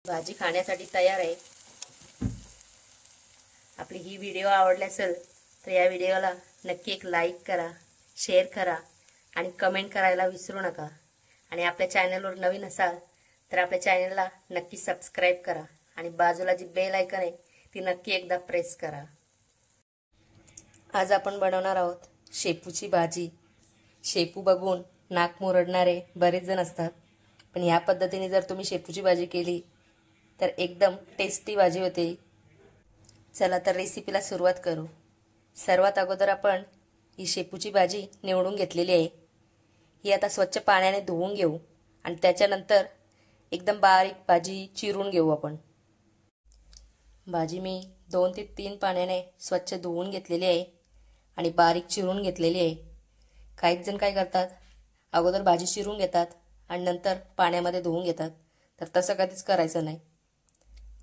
भाजी खाण्यासाठी तयार आहे। आपली ही व्हिडिओ आवडली असेल तर या व्हिडिओला नक्की एक लाईक करा, शेअर करा आणि कमेंट करायला विसरू नका। आणि आपल्या चॅनलवर नवीन असाल तर आपल्या चॅनलला नक्की सबस्क्राइब करा आणि बाजूला जी बेल आयकॉन आहे ती नक्की एकदा प्रेस करा। आज आपण बनवणार आहोत शेपूची भाजी। शेपू बघून नाक मुरडणारे बरेच जण असतात, पण या पद्धतीने जर तुम्ही शेपूची भाजी केली तर एकदम टेस्टी भाजी होते। चला तर रेसिपीला सुरुवात करू। सर्वात अगोदर आपण ही शेपूची भाजी निवडून घेतलेली आहे। ही आता स्वच्छ पाण्याने धुवून घेऊ आणि त्याच्यानंतर एकदम बारीक भाजी चिरून घेऊ आपण। भाजी मी 2 ते 3 पाण्याने स्वच्छ धुवून घेतलेली आहे आणि बारीक चिरून घेतलेली आहे। काही जण काय करतात, अगोदर भाजी चिरून घेतात आणि नंतर पाण्यामध्ये धुवून घेतात, तर तसं कधीच करायचं नाही।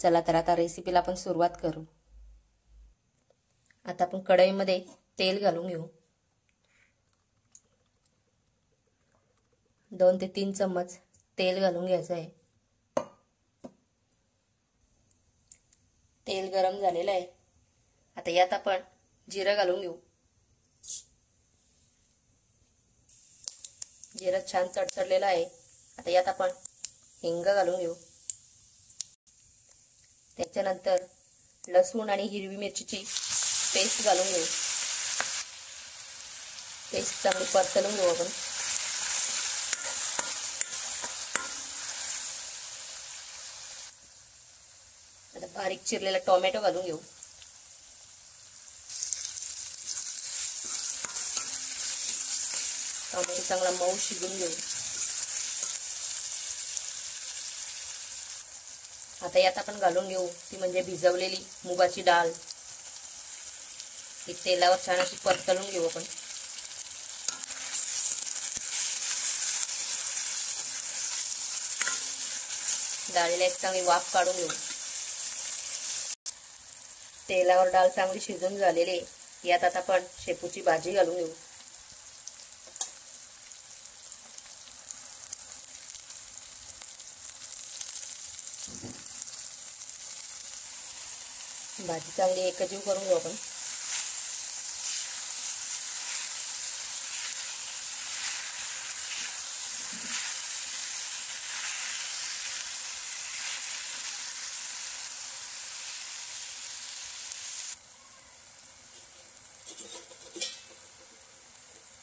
चला तर आता रेसिपीला आपण सुरुवात करू। आता आपण कढईमध्ये तेल घालून घेऊ। 2 ते 3 चम्मच तेल घालून घ्यायचं आहे। तेल गरम झालेलं आहे। आता यात आपण जिरं घालून घेऊ। जिरं छान तडतडलेलं आहे। आता यात आपण हिंग घालून घेऊ। त्याच्यानंतर लसूण आणि हिरवी मिरचीची पेस्ट घालून घेऊ। पेस्ट चांगली परतवून घेऊ आपण। आता बारीक चिरलेला टोमॅटो घालून घेऊ। टोमॅटो चांगला मऊ शिजून घेऊ। आता यात आपण घालून घेऊ ती म्हणजे भिजवलेली मुगाची डाळ। ही तेलावर छान अशी परतवून घेऊ आपण। डाळीला एक चांगली वाफ काढून घेऊ। तेलावर डाळ चांगली शिजून झालेली आहे। यात आता आपण शेपूची भाजी घालून घेऊ। भाजी चांगली एकजीव करून घेऊ आपण।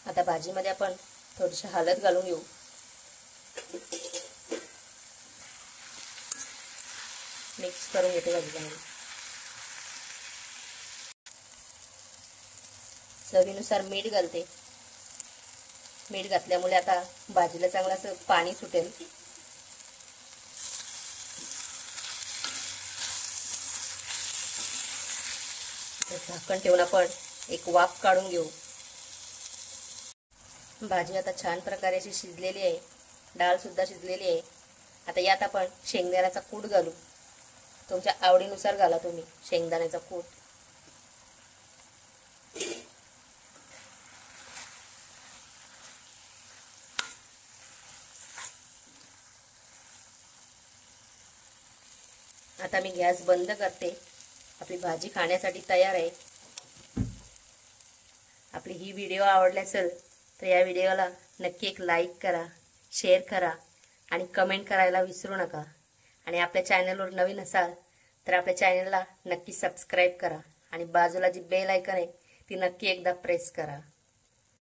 आता भाजीमध्ये आपण थोडीशी हळद घालून घेऊ। मिक्स करून घेते भाजी चांगली। चवीनुसार मीठ घालते। मीठ घातल्यामुळे आता भाजीला चांगलं असं पाणी सुटेल। झाकण ठेवून आपण एक वाफ काढून घेऊ। भाजी आता छान प्रकारे अशी शिजलेली आहे। डाळ सुद्धा शिजलेली आहे। आता यात आपण शेंगदाण्याचा कूट घालू। तुमच्या आवडीनुसार घाला तुम्ही शेंगदाण्याचा कूट। आता मी गॅस बंद करते। आपली भाजी खाण्यासाठी तयार आहे। आपली ही व्हिडिओ आवडली असेल तर या व्हिडिओला नक्की एक लाईक करा, शेअर करा आणि कमेंट करायला विसरू नका। आणि आपल्या चॅनलवर नवीन असाल तर आपल्या चॅनलला नक्की सबस्क्राइब करा आणि बाजूला जी बेल आयकॉन आहे ती नक्की एकदा प्रेस करा।